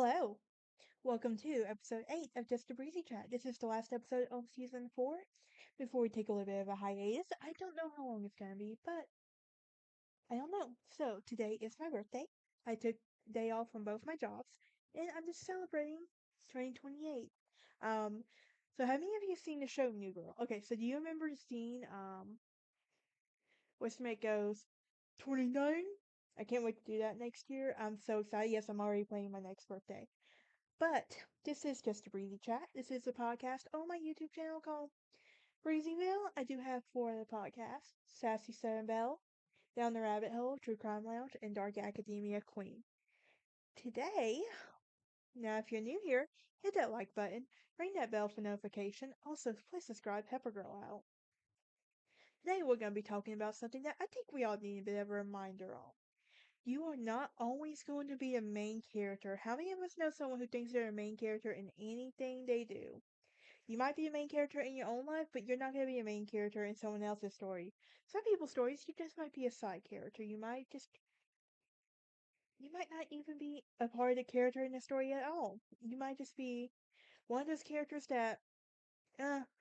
Hello. Welcome to episode 8 of Just a Breezy Chat. This is the last episode of season 4. Before we take a little bit of a hiatus, I don't know how long it's going to be, but I don't know. So, today is my birthday. I took a day off from both my jobs, and I'm just celebrating turning 28. Um, so have any of you seen the show New Girl? Okay, so do you remember the scene, where Smith goes, 29? I can't wait to do that next year. I'm so excited. Yes, I'm already planning my next birthday. But this is just a breezy chat. This is a podcast on my YouTube channel called Breezyville. I do have four other podcasts: Sassy Southern Belle, Down the Rabbit Hole, True Crime Lounge, and Dark Academia Queen. Today, now if you're new here, hit that like button, ring that bell for notification. Also, please subscribe, help a girl out. Today we're going to be talking about something that I think we all need a bit of a reminder on. You are not always going to be a main character. How many of us know someone who thinks they're a main character in anything they do? You might be a main character in your own life, but you're not going to be a main character in someone else's story. Some people's stories, you just might be a side character. You might not even be a part of the character in the story at all. You might just be one of those characters that,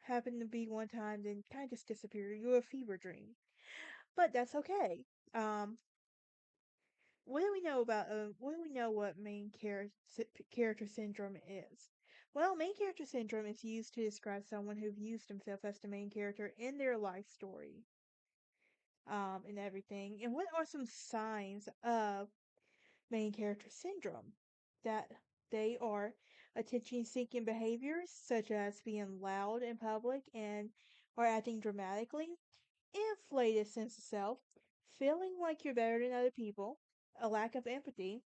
happened to be one time, then kind of just disappear. You're a fever dream. But that's okay. Um, what do we know what character syndrome is? Well, main character syndrome is used to describe someone who views themselves as the main character in their life story, and everything. And what are some signs of main character syndrome? That they are attention seeking behaviors, such as being loud in public and or acting dramatically, inflated sense of self, feeling like you're better than other people, a lack of empathy,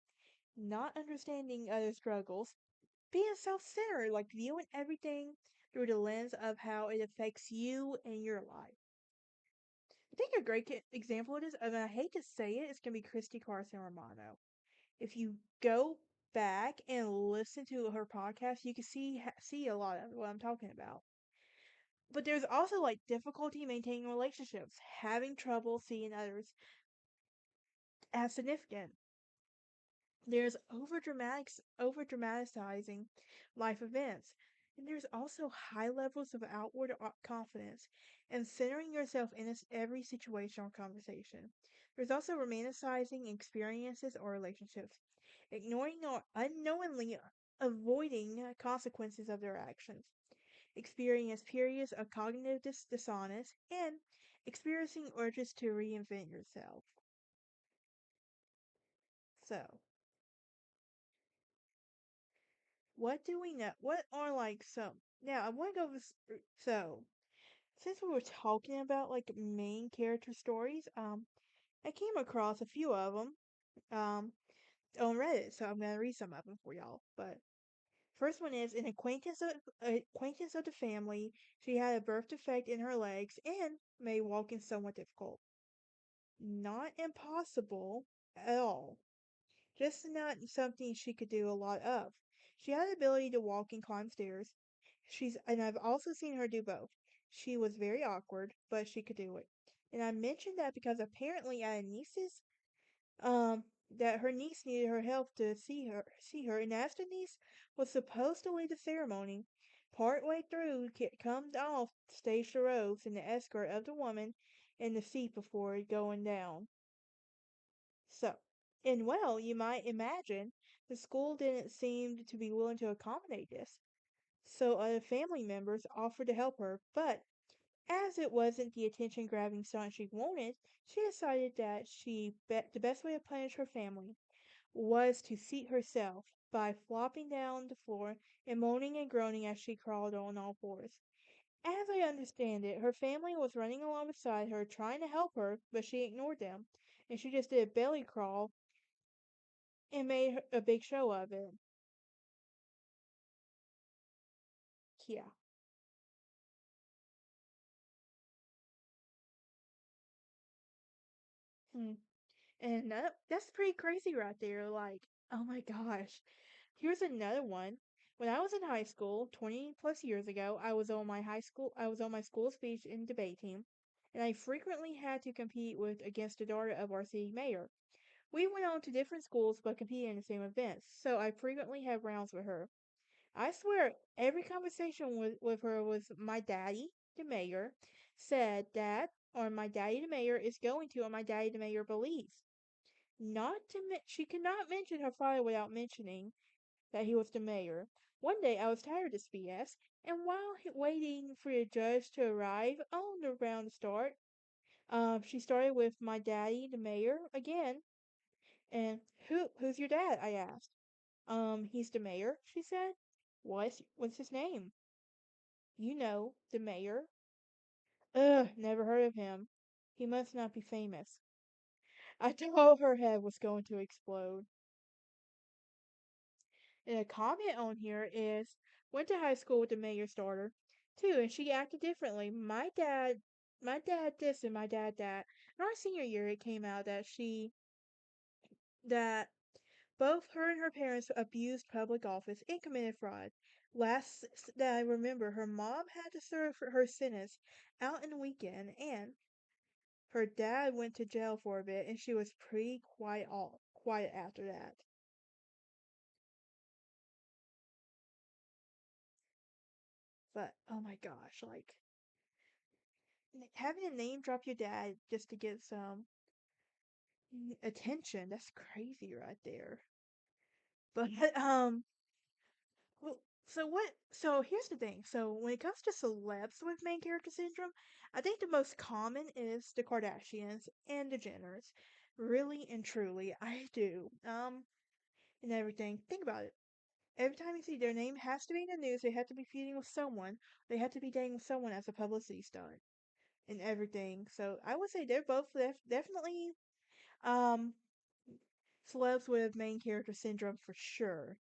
not understanding other struggles, being self centered, like viewing everything through the lens of how it affects you and your life. I think a great example of this, and I hate to say it, it's going to be Christy Carson Romano. If you go back and listen to her podcast, you can see a lot of what I'm talking about. But there's also like difficulty maintaining relationships, having trouble seeing others as significant. There's over dramatizing life events. And there's also high levels of outward confidence and centering yourself in every situation or conversation. There's also romanticizing experiences or relationships, ignoring or unknowingly avoiding consequences of their actions, experience periods of cognitive dishonest, and experiencing urges to reinvent yourself. So, what do we know? What are like some? Now, I want to go over. So, since we were talking about like main character stories, I came across a few of them, um, on Reddit. So I'm gonna read some of them for y'all. But first one is an acquaintance of the family. She had a birth defect in her legs and made walking somewhat difficult. Not impossible at all, just not something she could do a lot of. She had the ability to walk and climb stairs. And I've also seen her do both. She was very awkward, but she could do it. And I mentioned that because apparently at a niece's, that her niece needed her help to see her, and as the niece was supposed to lead the ceremony, partway through, comes off stage the robes and the escort of the woman in the seat before going down. So, and well, you might imagine, the school didn't seem to be willing to accommodate this. So other family members offered to help her, but as it wasn't the attention grabbing stunt she wanted, she decided that the best way to punish her family was to seat herself by flopping down the floor and moaning and groaning as she crawled on all fours. As I understand it, her family was running along beside her trying to help her, but she ignored them, and she just did a belly crawl and made a big show of it. Yeah. Hmm. And that's pretty crazy right there. Like, oh my gosh. Here's another one. When I was in high school, 20 plus years ago, I was on my school speech and debate team, and I frequently had to compete with against the daughter of our city mayor. We went on to different schools but competed in the same events, so I frequently had rounds with her. I swear, every conversation with her was my daddy, the mayor, said that, or my daddy, the mayor, is going to, or my daddy, the mayor, believes. She could not mention her father without mentioning that he was the mayor. One day I was tired of this BS, and while waiting for the judge to arrive on the round to start, she started with my daddy, the mayor, again. And who's your dad? I asked. He's the mayor, she said. What's his name? You know, the mayor. Ugh, never heard of him. He must not be famous. I told her head was going to explode. And a comment on here is went to high school with the mayor's daughter too, and she acted differently. My dad this and my dad that. In our senior year, it came out that both her and her parents abused public office and committed fraud. That I remember, her mom had to serve her sentence out in the weekend, and her dad went to jail for a bit, and she was pretty quiet after that. But oh my gosh, like having to name drop your dad just to get some attention—that's crazy right there. But well, so here's the thing. So when it comes to celebs with main character syndrome, I think the most common is the Kardashians and the Jenners. Really and truly, I do. And everything. Think about it. Every time you see their name has to be in the news, they have to be feuding with someone. They have to be dating with someone as a publicity stunt and everything. So I would say they're both definitely um celebs with main character syndrome for sure.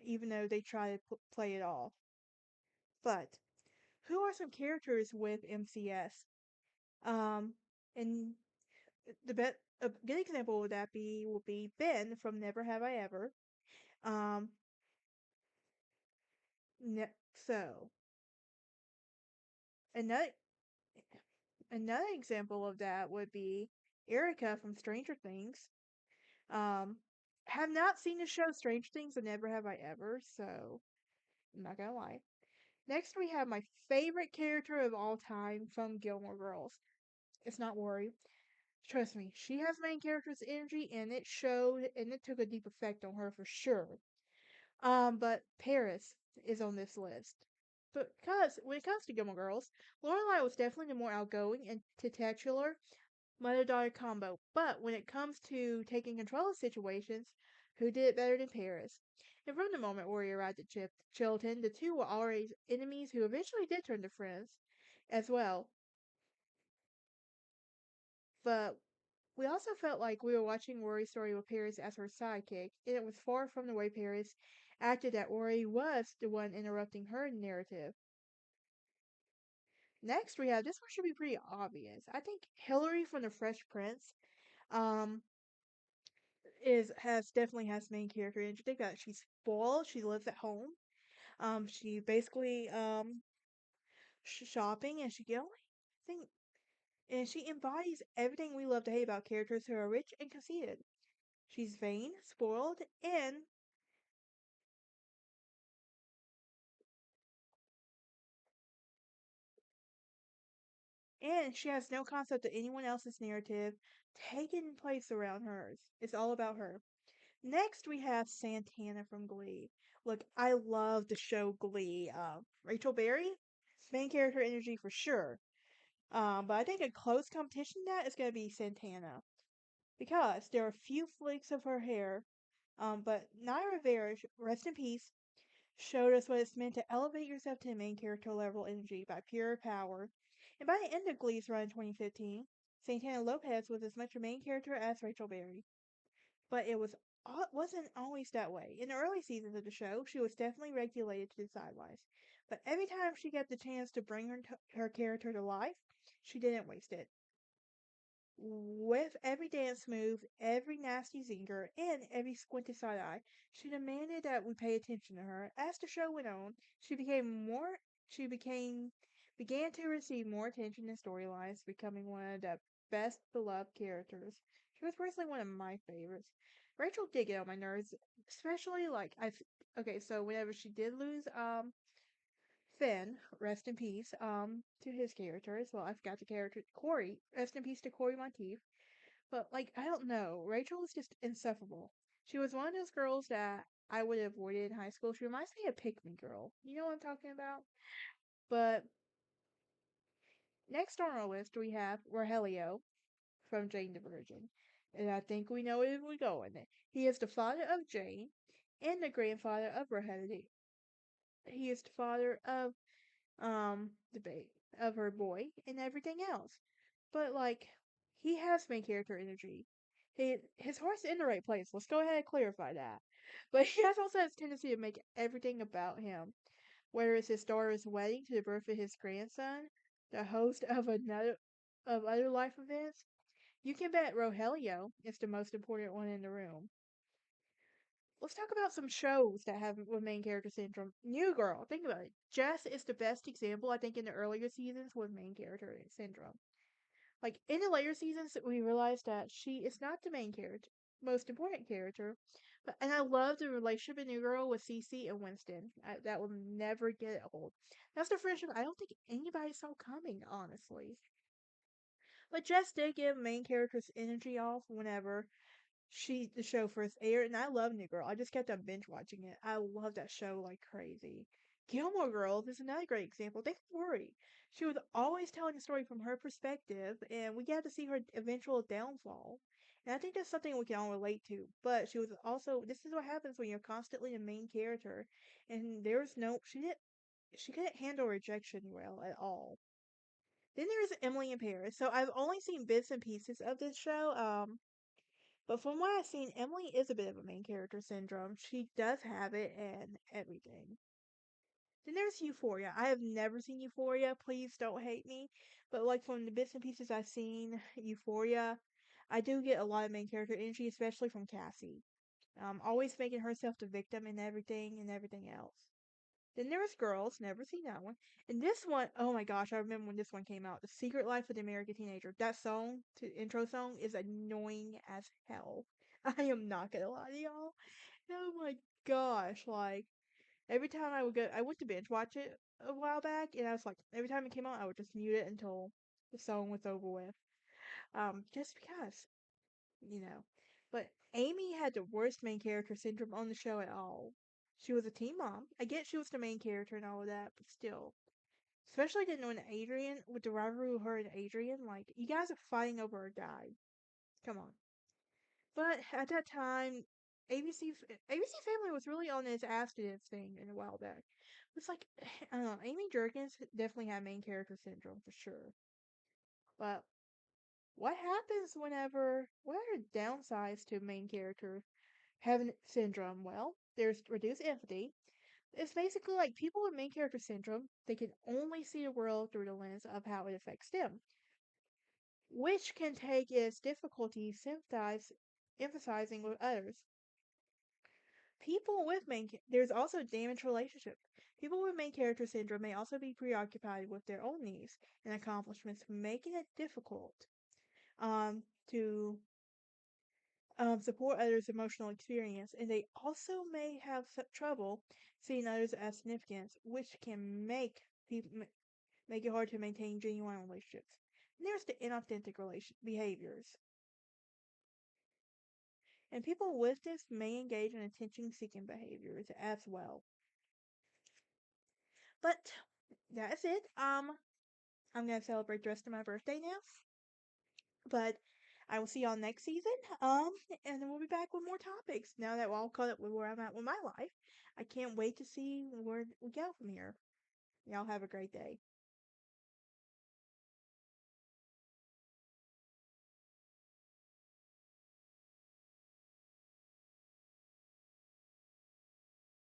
Even though they try to play it off. But who are some characters with MCS? Um, and a good example would that be would be Ben from Never Have I Ever. Um, so another another example of that would be Erica from Stranger Things. Um, have not seen the show Stranger Things and Never Have I Ever, so I'm not gonna lie. Next, we have my favorite character of all time from Gilmore Girls. It's not Worry. Trust me, she has main character's energy, and it showed, and it took a deep effect on her for sure. But Paris is on this list. Because when it comes to Gilmore Girls, Lorelai was definitely the more outgoing and titular mother-daughter combo. But when it comes to taking control of situations, who did it better than Paris? And from the moment Rory arrived at Chilton, the two were already enemies who eventually did turn to friends as well. But we also felt like we were watching Rory's story with Paris as her sidekick, and it was far from the way Paris acted that Rory was the one interrupting her narrative. Next, we have this one should be pretty obvious. I think Hillary from The Fresh Prince um is has definitely has main character energy. Think about it. She's spoiled. She lives at home. She basically shopping, and she the only thing and she embodies everything we love to hate about characters who are rich and conceited. She's vain, spoiled, and she has no concept of anyone else's narrative taking place around hers. It's all about her. Next, we have Santana from Glee. Look, I love the show Glee. Rachel Berry, main character energy for sure. But I think a close competition to that is going to be Santana because there are a few flakes of her hair. But Naya Rivera, rest in peace, showed us what it's meant to elevate yourself to the main character level energy by pure power. And by the end of Glee's run in 2015, Santana Lopez was as much a main character as Rachel Berry. But wasn't always that way. In the early seasons of the show, she was definitely regulated to the sidelines. But every time she got the chance to bring her character to life, she didn't waste it. With every dance move, every nasty zinger, and every squinty side eye, she demanded that we pay attention to her. As the show went on, she became began to receive more attention in storylines, becoming one of the best beloved characters. She was personally one of my favorites. Rachel did get on my nerves, especially like okay, so whenever she did lose Finn, rest in peace, to his character as well. I forgot the character Corey. Rest in peace to Corey Monteith. But like I don't know, Rachel was just insufferable. She was one of those girls that I would have avoided in high school. She reminds me of Pick Me Girl. You know what I'm talking about? But next on our list we have Rogelio from Jane the Virgin. And I think we know where we're going. He is the father of Jane and the grandfather of Rogelio. He is the father of the of her boy and everything else. But like he has main character energy. His heart's in the right place. Let's go ahead and clarify that. But he has also has tendency to make everything about him. Whether it's his daughter's wedding to the birth of his grandson, the host of other life events, you can bet Rogelio is the most important one in the room. Let's talk about some shows that have with main character syndrome. New Girl, think about it. Jess is the best example, I think, in the earlier seasons with main character syndrome. Like in the later seasons, we realized that she is not the main character, most important character. But and I love the relationship in New Girl with Cece and Winston. That will never get old. That's the friendship I don't think anybody saw coming, honestly. But Jess did give main character's energy off whenever the show first aired, and I love New Girl. I just kept on binge watching it. I love that show like crazy. Gilmore Girls is another great example. Think of Rory. She was always telling the story from her perspective, and we got to see her eventual downfall. And I think that's something we can all relate to. But she was also this is what happens when you're constantly the main character, and there's no she couldn't handle rejection well at all. Then there's Emily in Paris. So I've only seen bits and pieces of this show. But from what I've seen, Emily is a bit of a main character syndrome. She does have it and everything. Then there's Euphoria. I have never seen Euphoria. Please don't hate me. But like from the bits and pieces I've seen, Euphoria, I do get a lot of main character energy, especially from Cassie. Always making herself the victim and everything else. Then there was Girls, never seen that one. And this one, oh my gosh, I remember when this one came out. The Secret Life of the American Teenager. That song, intro song, is annoying as hell. I am not gonna lie to y'all. Oh my gosh, like every time I went to binge watch it a while back, and I was like, every time it came out, I would just mute it until the song was over with. Just because, you know. But Amy had the worst main character syndrome on the show at all. She was a teen mom. I get she was the main character and all of that, but still. Especially didn't know Adrian, with the rivalry with her and Adrian, like, you guys are fighting over a guy. Come on. But at that time, ABC Family was really on this abstinence thing in a while back. It's like, I don't know, Amy Jerkins definitely had main character syndrome for sure. But what happens what are the downsides to main character having syndrome? Well, there's reduced empathy. It's basically like people with main character syndrome, they can only see the world through the lens of how it affects them, which can take its difficulty emphasizing with others. There's also damaged relationship. People with main character syndrome may also be preoccupied with their own needs and accomplishments, making it difficult to support others' emotional experience, and they also may have trouble seeing others as significant, which can make it hard to maintain genuine relationships. And there's the inauthentic relation behaviors, and people with this may engage in attention-seeking behaviors as well. But that's it. I'm gonna celebrate the rest of my birthday now, but I will see y'all next season. And then we'll be back with more topics. Now that we're all caught up with where I'm at with my life, I can't wait to see where we go from here. Y'all have a great day.